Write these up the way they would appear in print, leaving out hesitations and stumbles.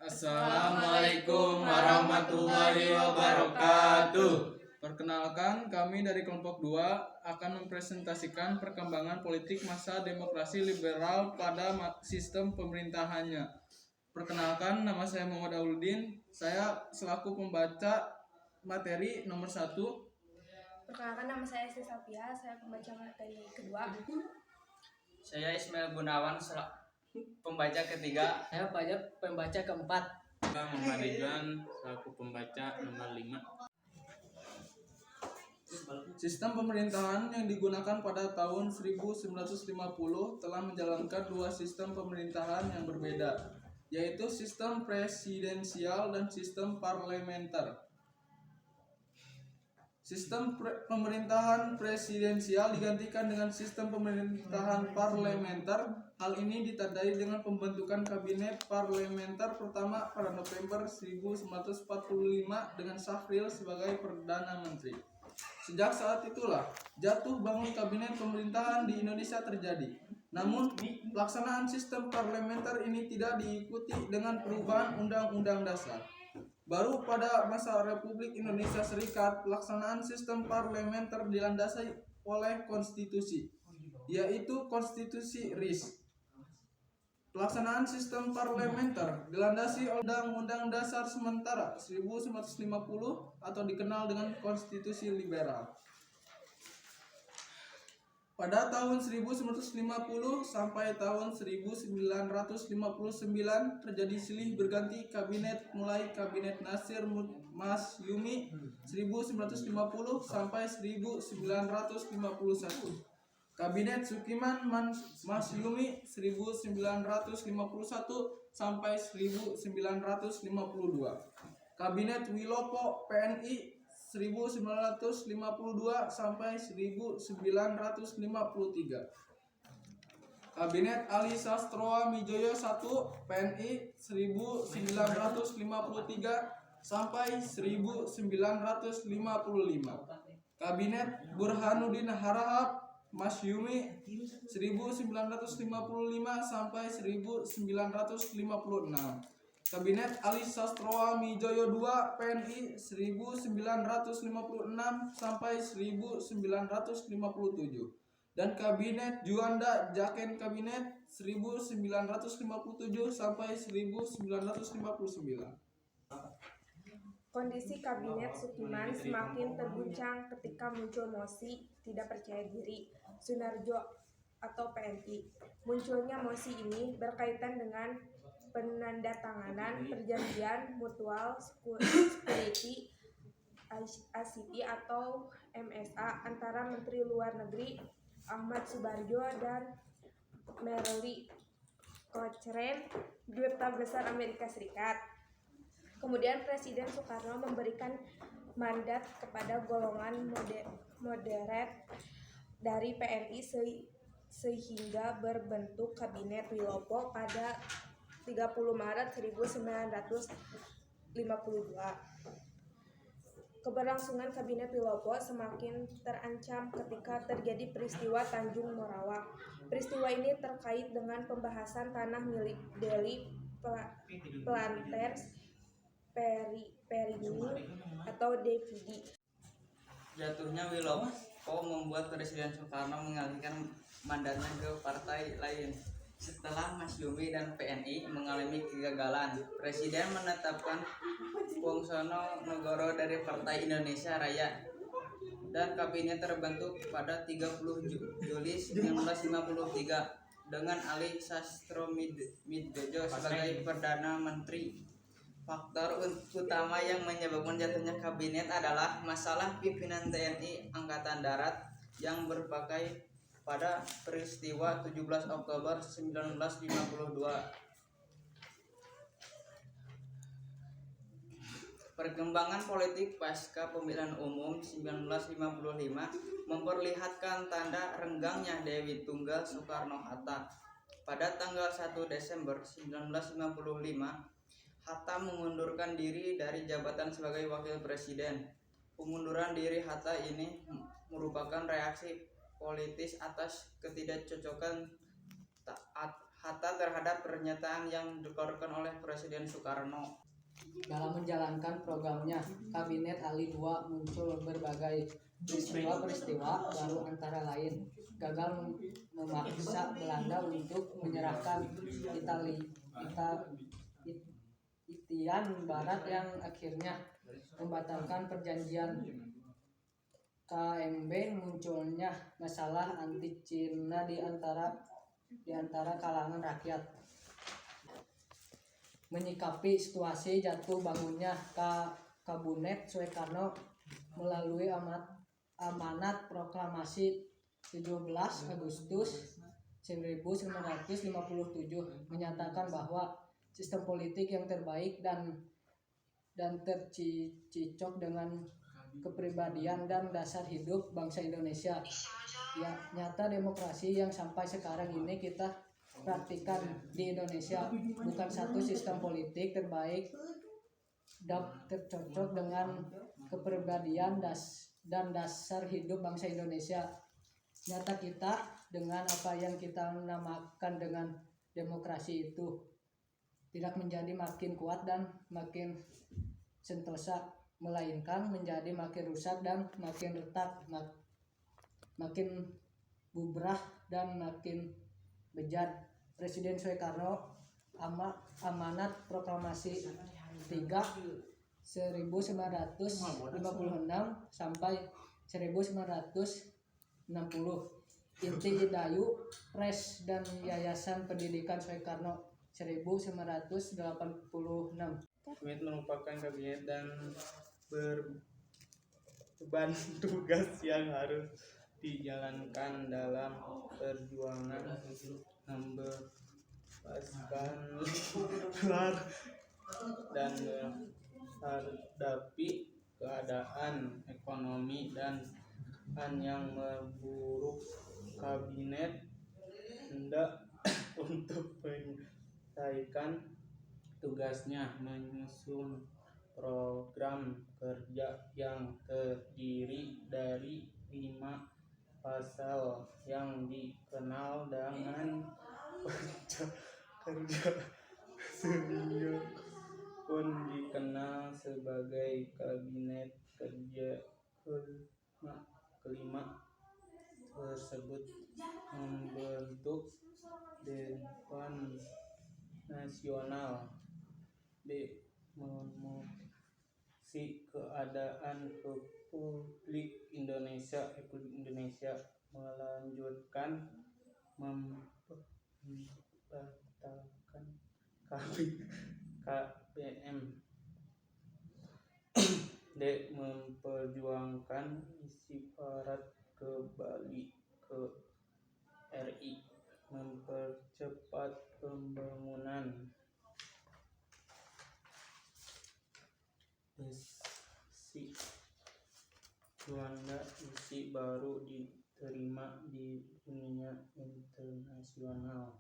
Assalamualaikum warahmatullahi wabarakatuh. Perkenalkan, kami dari kelompok 2 akan mempresentasikan perkembangan politik masa demokrasi liberal pada sistem pemerintahannya. Perkenalkan, nama saya Muhammad Auluddin. Saya selaku pembaca materi nomor 1. Perkenalkan, nama saya Esti Safia, saya pembaca materi kedua. Saya Ismail Gunawan, pembaca ketiga. Saya pembaca keempat. Muhammad Ridwan selaku pembaca nomor 5. Sistem pemerintahan yang digunakan pada tahun 1950 telah menjalankan 2 sistem pemerintahan yang berbeda, yaitu sistem presidensial dan sistem parlementer. Sistem pemerintahan presidensial digantikan dengan sistem pemerintahan parlementer. Hal ini ditandai dengan pembentukan kabinet parlementer pertama pada November 1945 dengan Syafril sebagai Perdana Menteri. Sejak saat itulah jatuh bangun kabinet pemerintahan di Indonesia terjadi. Namun, pelaksanaan sistem parlementer ini tidak diikuti dengan perubahan Undang-Undang Dasar. Baru pada masa Republik Indonesia Serikat, pelaksanaan sistem parlementer dilandasi oleh konstitusi, yaitu Konstitusi RIS. Pelaksanaan sistem parlementer dilandasi oleh Undang-Undang Dasar Sementara 1950 atau dikenal dengan Konstitusi Liberal. Pada tahun 1950 sampai tahun 1959 terjadi silih berganti kabinet, mulai Kabinet Nasir Masyumi 1950 sampai 1951. Kabinet Sukiman Masyumi 1951 sampai 1952. Kabinet Wilopo PNI 1952 sampai 1953. Kabinet Ali Sastroamidjojo I PNI 1953 sampai 1955. Kabinet Burhanuddin Harahap Masyumi 1955 sampai 1956. Kabinet Ali Sastroamidjojo II PNI 1956 sampai 1957 dan Kabinet Juanda Jaken Kabinet 1957 sampai 1959. Kondisi Kabinet Sukiman semakin terguncang ketika muncul mosi tidak percaya diri Sunarjo atau PNI. Munculnya mosi ini berkaitan dengan penandatanganan perjanjian Mutual Security ICT atau MSA antara Menteri Luar Negeri Ahmad Subarjo dan Merle Cochrane, Duta Besar Amerika Serikat. Kemudian Presiden Soekarno memberikan mandat kepada golongan moderat dari PNI sehingga berbentuk Kabinet Wilopo pada 30 Maret 1952. Keberlangsungan Kabinet Wilopo semakin terancam ketika terjadi peristiwa Tanjung Morawa. Peristiwa ini terkait dengan pembahasan tanah milik Deli Planters Perini atau DVD. Jatuhnya Wilopo membuat Presiden Soekarno mengalihkan mandatnya ke partai lain. Setelah Masyumi dan PNI mengalami kegagalan, Presiden menetapkan Wongsono Negoro dari Partai Indonesia Raya dan kabinet terbentuk pada 30 Juli 1953 dengan Ali Sastroamidjojo sebagai Perdana Menteri. Faktor utama yang menyebabkan jatuhnya kabinet adalah masalah pimpinan TNI Angkatan Darat yang berpakai pada peristiwa 17 Oktober 1952. Perkembangan politik pasca pemilihan umum 1955 memperlihatkan tanda renggangnya Dewi Tunggal Soekarno-Hatta. Pada tanggal 1 Desember 1955, Hatta mengundurkan diri dari jabatan sebagai wakil presiden. Pengunduran diri Hatta ini merupakan reaksi politis atas ketidakcocokan Hatta terhadap pernyataan yang dikeluarkan oleh Presiden Soekarno. Dalam menjalankan programnya, Kabinet Ali II muncul berbagai peristiwa-peristiwa baru, antara lain gagal memaksa Belanda untuk menyerahkan Itian Barat yang akhirnya membatalkan perjanjian KMB, munculnya masalah anti Cina di antara kalangan rakyat. Menyikapi situasi jatuh bangunnya Kabinet Soekarno melalui amanat proklamasi 17 Agustus 1957 menyatakan bahwa sistem politik yang terbaik dan tercocok dengan kepribadian dan dasar hidup bangsa Indonesia. Ya, nyata demokrasi yang sampai sekarang ini kita praktikan di Indonesia bukan satu sistem politik terbaik dan tercocok dengan kepribadian dan dasar hidup bangsa Indonesia. Nyata kita dengan apa yang kita namakan dengan demokrasi itu tidak menjadi makin kuat dan makin sentosa, melainkan menjadi makin rusak dan makin retak, makin bubrah dan makin bejat. Presiden Soekarno amanat proklamasi 3 1956 sampai 1960, inti Hidayu Press dan Yayasan Pendidikan Soekarno 1986. Kabinet merupakan kabinet dan beban tugas yang harus dijalankan dalam perjuangan membebaskan dan menghadapi keadaan ekonomi dan yang memburuk. Kabinet hendak untuk menyelesaikan tugasnya menyusun program kerja yang terdiri dari 5 pasal yang dikenal dengan kerja sehingga pun dikenal sebagai Kabinet Kerja kelima tersebut membentuk Dewan Nasional Demokrasi Keadaan Republik Indonesia melanjutkan membatalkan KBM memperjuangkan isyarat kembali ke RI, mempercepat pembangunan Juanda isi baru diterima di dunia internasional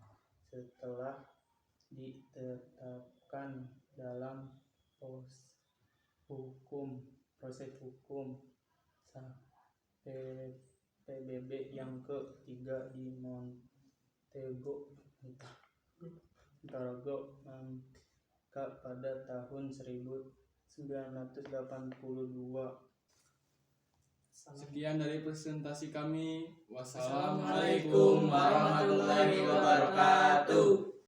setelah ditetapkan dalam proses hukum PBB yang ketiga di Montego, pada tahun 1982. Sekian dari presentasi kami. Wassalamualaikum warahmatullahi wabarakatuh.